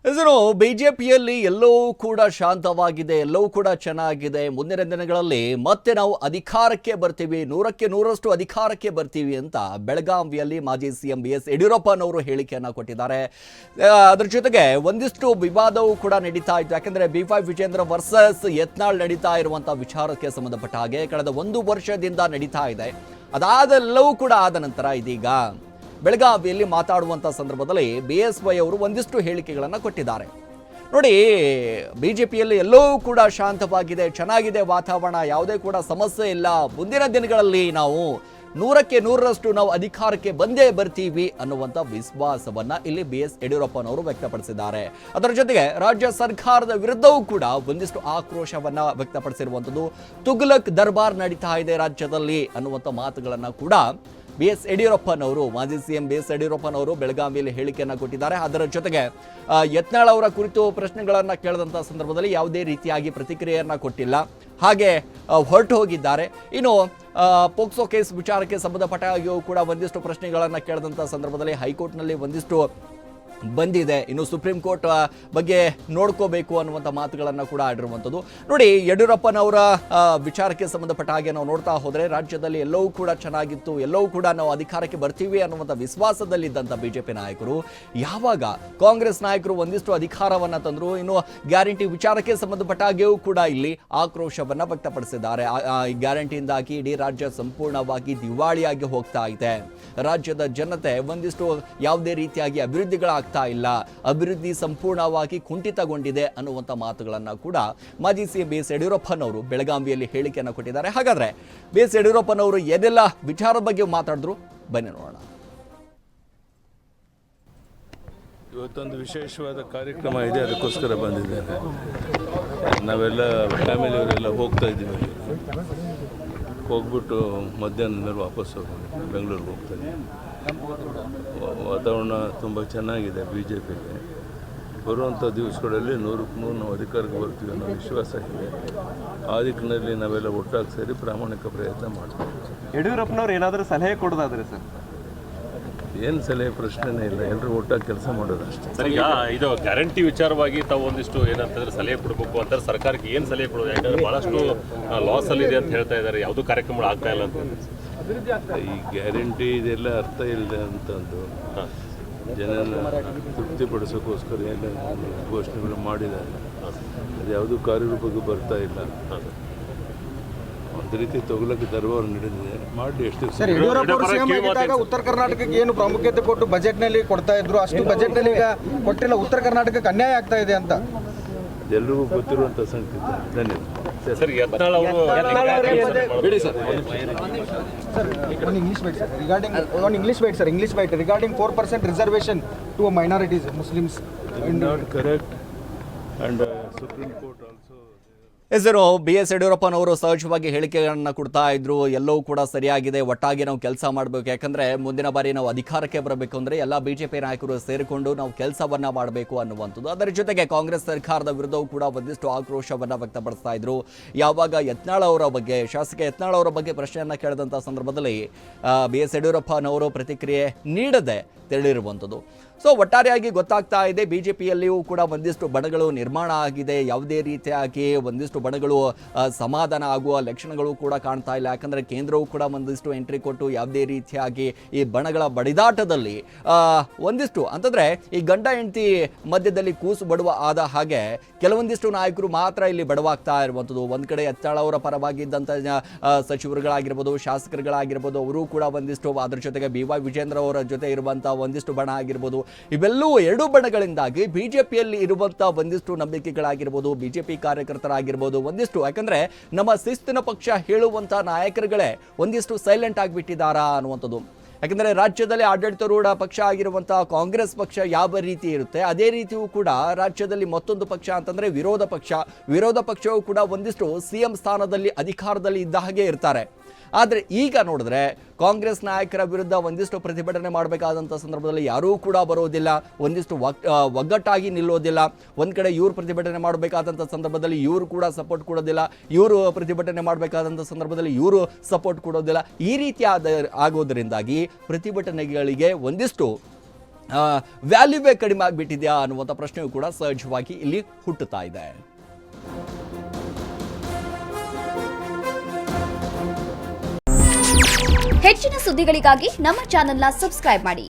ಹೆಸರು ಬಿಜೆಪಿಯಲ್ಲಿ ಎಲ್ಲವೂ ಕೂಡ ಶಾಂತವಾಗಿದೆ, ಎಲ್ಲವೂ ಕೂಡ ಚೆನ್ನಾಗಿದೆ. ಮುಂದಿನ ದಿನಗಳಲ್ಲಿ ಮತ್ತೆ ನಾವು ಅಧಿಕಾರಕ್ಕೆ ಬರ್ತೀವಿ, 100ಕ್ಕೆ 100ರಷ್ಟು ಅಧಿಕಾರಕ್ಕೆ ಬರ್ತೀವಿ ಅಂತ ಬೆಳಗಾವಿಯಲ್ಲಿ ಮಾಜಿ ಸಿಎಂ BS ಯಡಿಯೂರಪ್ಪನವರು ಹೇಳಿಕೆಯನ್ನು ಕೊಟ್ಟಿದ್ದಾರೆ. ಅದರ ಜೊತೆಗೆ ಒಂದಿಷ್ಟು ವಿವಾದವೂ ಕೂಡ ನಡೀತಾ ಇತ್ತು. ಯಾಕಂದ್ರೆ B5 ವಿಜೇಂದ್ರ ವರ್ಸಸ್ ಯತ್ನಾಳ್ ನಡೀತಾ ಇರುವಂತಹ ವಿಚಾರಕ್ಕೆ ಸಂಬಂಧಪಟ್ಟ ಹಾಗೆ ಕಳೆದ 1 ವರ್ಷದಿಂದ ನಡೀತಾ ಇದೆ. ಅದಾದೆಲ್ಲವೂ ಕೂಡ ಆದ ನಂತರ ಇದೀಗ ಬೆಳಗಾವಿಯಲ್ಲಿ ಮಾತಾಡುವಂಥ ಸಂದರ್ಭದಲ್ಲಿ BSY ಅವರು ಒಂದಿಷ್ಟು ಹೇಳಿಕೆಗಳನ್ನು ಕೊಟ್ಟಿದ್ದಾರೆ. ನೋಡಿ, ಬಿಜೆಪಿಯಲ್ಲಿ ಎಲ್ಲವೂ ಕೂಡ ಶಾಂತವಾಗಿದೆ, ಚೆನ್ನಾಗಿದೆ ವಾತಾವರಣ, ಯಾವುದೇ ಕೂಡ ಸಮಸ್ಯೆ ಇಲ್ಲ. ಮುಂದಿನ ದಿನಗಳಲ್ಲಿ ನಾವು 100ಕ್ಕೆ 100ರಷ್ಟು ನಾವು ಅಧಿಕಾರಕ್ಕೆ ಬಂದೇ ಬರ್ತೀವಿ ಅನ್ನುವಂಥ ವಿಶ್ವಾಸವನ್ನ ಇಲ್ಲಿ BS ಯಡಿಯೂರಪ್ಪನವರು ವ್ಯಕ್ತಪಡಿಸಿದ್ದಾರೆ. ಅದರ ಜೊತೆಗೆ ರಾಜ್ಯ ಸರ್ಕಾರದ ವಿರುದ್ಧವೂ ಕೂಡ ಒಂದಿಷ್ಟು ಆಕ್ರೋಶವನ್ನ ವ್ಯಕ್ತಪಡಿಸಿರುವಂಥದ್ದು. ತುಘಲಕ್ ದರ್ಬಾರ್ ನಡೀತಾ ಇದೆ ರಾಜ್ಯದಲ್ಲಿ ಅನ್ನುವಂಥ ಮಾತುಗಳನ್ನ ಕೂಡ BS ಯಡಿಯೂರಪ್ಪನವರು, ಮಾಜಿ ಸಿಎಂ BS ಯಡಿಯೂರಪ್ಪನವರು ಬೆಳಗಾವಿಯಲ್ಲಿ ಹೇಳಿಕೆಯನ್ನು ಕೊಟ್ಟಿದ್ದಾರೆ. ಅದರ ಜೊತೆಗೆ ಯತ್ನಾಳ್ ಅವರ ಕುರಿತು ಪ್ರಶ್ನೆಗಳನ್ನು ಕೇಳಿದಂಥ ಸಂದರ್ಭದಲ್ಲಿ ಯಾವುದೇ ರೀತಿಯಾಗಿ ಪ್ರತಿಕ್ರಿಯೆಯನ್ನು ಕೊಟ್ಟಿಲ್ಲ, ಹಾಗೆ ಹೊರಟು ಹೋಗಿದ್ದಾರೆ. ಇನ್ನು ಪೋಕ್ಸೋ ಕೇಸ್ ವಿಚಾರಕ್ಕೆ ಸಂಬಂಧಪಟ್ಟ ಹಾಗೆಯೂ ಕೂಡ ಒಂದಿಷ್ಟು ಪ್ರಶ್ನೆಗಳನ್ನು ಕೇಳಿದಂಥ ಸಂದರ್ಭದಲ್ಲಿ ಹೈಕೋರ್ಟ್ನಲ್ಲಿ ಒಂದಿಷ್ಟು ಬಂದಿದೆ, ಇನ್ನು ಸುಪ್ರೀಂ ಕೋರ್ಟ್ ಬಗ್ಗೆ ನೋಡ್ಕೋಬೇಕು ಅನ್ನುವಂಥ ಮಾತುಗಳನ್ನು ಕೂಡ ಆಡಿರುವಂಥದ್ದು. ನೋಡಿ, ಯಡಿಯೂರಪ್ಪನವರ ವಿಚಾರಕ್ಕೆ ಸಂಬಂಧಪಟ್ಟ ಹಾಗೆ ನಾವು ನೋಡ್ತಾ ಹೋದರೆ ರಾಜ್ಯದಲ್ಲಿ ಎಲ್ಲವೂ ಕೂಡ ಚೆನ್ನಾಗಿತ್ತು, ಎಲ್ಲವೂ ಕೂಡ ನಾವು ಅಧಿಕಾರಕ್ಕೆ ಬರ್ತೀವಿ ಅನ್ನುವಂಥ ವಿಶ್ವಾಸದಲ್ಲಿದ್ದಂಥ ಬಿಜೆಪಿ ನಾಯಕರು ಯಾವಾಗ ಕಾಂಗ್ರೆಸ್ ನಾಯಕರು ಒಂದಿಷ್ಟು ಅಧಿಕಾರವನ್ನು ತಂದರು, ಇನ್ನು ಗ್ಯಾರಂಟಿ ವಿಚಾರಕ್ಕೆ ಸಂಬಂಧಪಟ್ಟ ಹಾಗೆಯೂ ಕೂಡ ಇಲ್ಲಿ ಆಕ್ರೋಶವನ್ನು ವ್ಯಕ್ತಪಡಿಸಿದ್ದಾರೆ. ಈ ಗ್ಯಾರಂಟಿಯಿಂದಾಗಿ ಇಡೀ ರಾಜ್ಯ ಸಂಪೂರ್ಣವಾಗಿ ದಿವಾಳಿಯಾಗಿ ಹೋಗ್ತಾ ಇದೆ. ರಾಜ್ಯದ ಜನತೆ ಒಂದಿಷ್ಟು ಯಾವುದೇ ರೀತಿಯಾಗಿ ಅಭಿವೃದ್ಧಿಗಳಾಗ್ತಾ ಇಲ್ಲ, ಅಭಿವೃದ್ಧಿ ಸಂಪೂರ್ಣವಾಗಿ ಕುಂಠಿತಗೊಂಡಿದೆ ಅನ್ನುವಂಥ ಮಾತುಗಳನ್ನು ಕೂಡ ಮಾಜಿ ಸಿಎಂ BS ಯಡಿಯೂರಪ್ಪನವರು ಬೆಳಗಾವಿಯಲ್ಲಿ ಹೇಳಿಕೆಯನ್ನು ಕೊಟ್ಟಿದ್ದಾರೆ. ಹಾಗಾದ್ರೆ BS ಯಡಿಯೂರಪ್ಪನವರು ಏನೆಲ್ಲ ವಿಚಾರದ ಬಗ್ಗೆ ಮಾತಾಡಿದ್ರು ಬನ್ನಿ ನೋಡೋಣ. ಇವತ್ತೊಂದು ವಿಶೇಷವಾದ ಕಾರ್ಯಕ್ರಮ ಇದೆ, ಅದಕ್ಕೋಸ್ಕರ ಬಂದಿದ್ದೇನೆ. ನಾವೆಲ್ಲ ಫ್ಯಾಮಿಲಿಯವರೆಲ್ಲ ಹೋಗ್ತಾ ಇದ್ದೀವಿ. ಹೋಗ್ಬಿಟ್ಟು ಮಧ್ಯಾಹ್ನ ಮೇಲೆ ವಾಪಸ್ ಹೋಗ್ತೀವಿ, ಬೆಂಗಳೂರಿಗೆ ಹೋಗ್ತಾ ಇದ್ದೀವಿ. ವಾತಾವರಣ ತುಂಬ ಚೆನ್ನಾಗಿದೆ. BJPಗೆ ಬರುವಂಥ ದಿವಸಗಳಲ್ಲಿ 100ಕ್ಕೆ 100 ನಾವು ಅಧಿಕಾರಕ್ಕೆ ಬರ್ತೀವಿ ಅನ್ನೋ ವಿಶ್ವಾಸ ಇದೆ. ಆ ದಿಕ್ಕಿನಲ್ಲಿ ನಾವೆಲ್ಲ ಒಟ್ಟಾಗಿ ಸೇರಿ ಪ್ರಾಮಾಣಿಕ ಪ್ರಯತ್ನ ಮಾಡ್ತೀವಿ. ಯಡಿಯೂರಪ್ಪನವ್ರು ಏನಾದರೂ ಸಲಹೆ ಕೊಡೋದಾದ್ರೆ ಸರ್? ಏನು ಸಲಹೆ ಪ್ರಶ್ನೆನೇ ಇಲ್ಲ, ಎಲ್ಲರೂ ಒಟ್ಟಾಗಿ ಕೆಲಸ ಮಾಡೋದು ಅಷ್ಟೇ. ಸರ್, ಈಗ ಇದು ಗ್ಯಾರಂಟಿ ವಿಚಾರವಾಗಿ ತಾವು ಒಂದಿಷ್ಟು ಏನಂತಂದ್ರೆ ಸಲಹೆ ಕೊಡಬೇಕು ಅಂತ ಸರ್ಕಾರಕ್ಕೆ ಏನು ಸಲಹೆ ಕೊಡೋದು? ಯಾಕಂದ್ರೆ ಭಾಳಷ್ಟು ಲಾಸ್ ಅಲ್ಲಿ ಇದೆ ಅಂತ ಹೇಳ್ತಾ ಇದ್ದಾರೆ, ಯಾವುದೂ ಕಾರ್ಯಕ್ರಮಗಳು ಆಗ್ತಾ ಇಲ್ಲ ಅಂತ. ಈ ಗ್ಯಾರಂಟಿ ಇದೆಲ್ಲ ಅರ್ಥ ಇಲ್ಲದೆ ಅಂತಂದು ಜನನ ತೃಪ್ತಿಪಡಿಸೋಕ್ಕೋಸ್ಕರ ಎಲ್ಲ ಘೋಷಣೆಗಳು ಮಾಡಿದ್ದಾರೆ. ಅದು ಯಾವುದೂ ಕಾರ್ಯರೂಪಕ್ಕೆ ಬರ್ತಾ ಇಲ್ಲ. ಒಂದು ರೀತಿ ತುಘಲಕ್ ದರ್ಬಾರ್ ನಡೆದಿದೆ. ಮಾಡಿ ಎಷ್ಟು ಸರ್, ಯಡಿಯೂರಪ್ಪ ಸಿಎಂ ಆಗಿದ್ದಾಗ ಉತ್ತರ ಕರ್ನಾಟಕಕ್ಕೆ ಏನು ಪ್ರಾಮುಖ್ಯತೆ ಕೊಟ್ಟು ಬಜೆಟ್ನಲ್ಲಿ ಕೊಡ್ತಾ ಇದ್ರು, ಅಷ್ಟು ಬಜೆಟ್ನಲ್ಲಿ ಈಗ ಕೊಟ್ಟಿಲ್ಲ. ಉತ್ತರ ಕರ್ನಾಟಕಕ್ಕೆ ಅನ್ಯಾಯ ಆಗ್ತಾ ಇದೆ ಅಂತ ಎಲ್ರಿಗೂ ಗೊತ್ತಿರುವಂಥ ಸಂಗತಿ. ಧನ್ಯವಾದ. ಸರ್, ಯತ್ನಾಳ್ ಅವರು English bite regarding 4% reservation to minorities, Muslims. Not correct, and Supreme Court also. ಹೆಸರು BS ಯಡಿಯೂರಪ್ಪನವರು ಸಹಜವಾಗಿ ಹೇಳಿಕೆಗಳನ್ನು ಕೊಡ್ತಾ ಇದ್ರು. ಎಲ್ಲವೂ ಕೂಡ ಸರಿಯಾಗಿದೆ, ಒಟ್ಟಾಗಿ ನಾವು ಕೆಲಸ ಮಾಡಬೇಕು. ಯಾಕಂದ್ರೆ ಮುಂದಿನ ಬಾರಿ ನಾವು ಅಧಿಕಾರಕ್ಕೆ ಬರಬೇಕು ಅಂದ್ರೆ ಎಲ್ಲ ಬಿಜೆಪಿ ನಾಯಕರು ಸೇರಿಕೊಂಡು ನಾವು ಕೆಲಸವನ್ನ ಮಾಡಬೇಕು ಅನ್ನುವಂಥದ್ದು. ಅದರ ಜೊತೆಗೆ ಕಾಂಗ್ರೆಸ್ ಸರ್ಕಾರದ ವಿರುದ್ಧವೂ ಕೂಡ ಒಂದಿಷ್ಟು ಆಕ್ರೋಶವನ್ನ ವ್ಯಕ್ತಪಡಿಸ್ತಾ ಇದ್ರು. ಯಾವಾಗ ಯತ್ನಾಳ್ ಅವರ ಬಗ್ಗೆ, ಶಾಸಕ ಯತ್ನಾಳ್ ಅವರ ಬಗ್ಗೆ ಪ್ರಶ್ನೆಯನ್ನ ಕೇಳಿದಂಥ ಸಂದರ್ಭದಲ್ಲಿ BS ಯಡಿಯೂರಪ್ಪನವರು ಪ್ರತಿಕ್ರಿಯೆ ನೀಡದೆ ತೆರಳಿರುವಂಥದ್ದು. ಸೊ ಒಟ್ಟಾರೆಯಾಗಿ ಗೊತ್ತಾಗ್ತಾ ಇದೆ, ಬಿಜೆಪಿಯಲ್ಲಿಯೂ ಕೂಡ ಒಂದಿಷ್ಟು ಬಣಗಳು ನಿರ್ಮಾಣ ಆಗಿದೆ. ಯಾವುದೇ ರೀತಿಯಾಗಿ ಒಂದಿಷ್ಟು ಬಣಗಳು ಸಮಾಧಾನ ಆಗುವ ಲಕ್ಷಣಗಳು ಕೂಡ ಕಾಣ್ತಾ ಇಲ್ಲ. ಯಾಕಂದರೆ ಕೇಂದ್ರವು ಕೂಡ ಒಂದಿಷ್ಟು ಎಂಟ್ರಿ ಕೊಟ್ಟು ಯಾವುದೇ ರೀತಿಯಾಗಿ ಈ ಬಣಗಳ ಬಡಿದಾಟದಲ್ಲಿ ಒಂದಿಷ್ಟು ಅಂತಂದರೆ ಈ ಗಂಡ ಹೆಂಡತಿ ಮಧ್ಯದಲ್ಲಿ ಕೂಸು ಬಡವ ಆದ ಹಾಗೆ ಕೆಲವೊಂದಿಷ್ಟು ನಾಯಕರು ಮಾತ್ರ ಇಲ್ಲಿ ಬಡವಾಗ್ತಾ ಇರುವಂಥದ್ದು. ಒಂದು ಕಡೆ ಯತ್ನಾಳ್ ಅವರ ಪರವಾಗಿದ್ದಂಥ ಸಚಿವರುಗಳಾಗಿರ್ಬೋದು, ಶಾಸಕರುಗಳಾಗಿರ್ಬೋದು, ಅವರು ಕೂಡ ಒಂದಿಷ್ಟು, ಅದರ ಜೊತೆಗೆ BY ವಿಜೇಂದ್ರ ಅವರ ಜೊತೆ ಇರುವಂಥ ಒಂದಿಷ್ಟು ಬಣ ಆಗಿರ್ಬೋದು, ಇವೆಲ್ಲವೂ ಎರಡು ಬಣಗಳಿಂದಾಗಿ ಬಿಜೆಪಿಯಲ್ಲಿ ಇರುವಂಥ ಒಂದಿಷ್ಟು ನಂಬಿಕೆಗಳಾಗಿರ್ಬೋದು, ಬಿಜೆಪಿ ಕಾರ್ಯಕರ್ತರಾಗಿರ್ಬೋದು, ಒಂದಿಷ್ಟು ಯಾಕಂದ್ರೆ ನಮ್ಮ ಶಿಸ್ತಿನ ಪಕ್ಷ ಹೇಳುವಂಥ ನಾಯಕರುಗಳೇ ಒಂದಿಷ್ಟು ಸೈಲೆಂಟ್ ಆಗಿಬಿಟ್ಟಿದ್ದಾರಾ ಅನ್ನುವಂಥದ್ದು. ಯಾಕಂದರೆ ರಾಜ್ಯದಲ್ಲಿ ಆಡಳಿತಾರೂಢ ಪಕ್ಷ ಆಗಿರುವಂಥ ಕಾಂಗ್ರೆಸ್ ಪಕ್ಷ ಯಾವ ರೀತಿ ಇರುತ್ತೆ, ಅದೇ ರೀತಿಯೂ ಕೂಡ ರಾಜ್ಯದಲ್ಲಿ ಮತ್ತೊಂದು ಪಕ್ಷ ಅಂತಂದರೆ ವಿರೋಧ ಪಕ್ಷವೂ ಕೂಡ ಒಂದಿಷ್ಟು CM ಸ್ಥಾನದಲ್ಲಿ ಅಧಿಕಾರದಲ್ಲಿ ಇದ್ದ ಹಾಗೆ ಇರ್ತಾರೆ. ಆದರೆ ಈಗ ನೋಡಿದ್ರೆ ಕಾಂಗ್ರೆಸ್ ನಾಯಕರ ವಿರುದ್ಧ ಒಂದಿಷ್ಟು ಪ್ರತಿಭಟನೆ ಮಾಡಬೇಕಾದಂಥ ಸಂದರ್ಭದಲ್ಲಿ ಯಾರೂ ಕೂಡ ಬರೋದಿಲ್ಲ, ಒಂದಿಷ್ಟು ಒಗ್ಗಟ್ಟಾಗಿ ನಿಲ್ಲೋದಿಲ್ಲ. ಒಂದು ಕಡೆ ಇವರು ಪ್ರತಿಭಟನೆ ಮಾಡಬೇಕಾದಂಥ ಸಂದರ್ಭದಲ್ಲಿ ಇವರು ಕೂಡ ಸಪೋರ್ಟ್ ಕೊಡೋದಿಲ್ಲ, ಇವರು ಪ್ರತಿಭಟನೆ ಮಾಡಬೇಕಾದಂಥ ಸಂದರ್ಭದಲ್ಲಿ ಇವರು ಸಪೋರ್ಟ್ ಕೊಡೋದಿಲ್ಲ. ಈ ರೀತಿ ಆಗೋದರಿಂದಾಗಿ ಪ್ರತಿಭಟನೆಗಳಿಗೆ ಒಂದಿಷ್ಟು ವ್ಯಾಲ್ಯೂವೇ ಕಡಿಮೆ ಆಗಿಬಿಟ್ಟಿದೆಯಾ ಅನ್ನುವಂಥ ಪ್ರಶ್ನೆಯೂ ಕೂಡ ಸಹಜವಾಗಿ ಇಲ್ಲಿ ಹುಟ್ಟುತ್ತಾ ಇದೆ. ಹೆಚ್ಚಿನ ಸುದ್ದಿಗಳಿಗಾಗಿ ನಮ್ಮ ಚಾನೆಲ್ನ ಸಬ್ಸ್ಕ್ರೈಬ್ ಮಾಡಿ.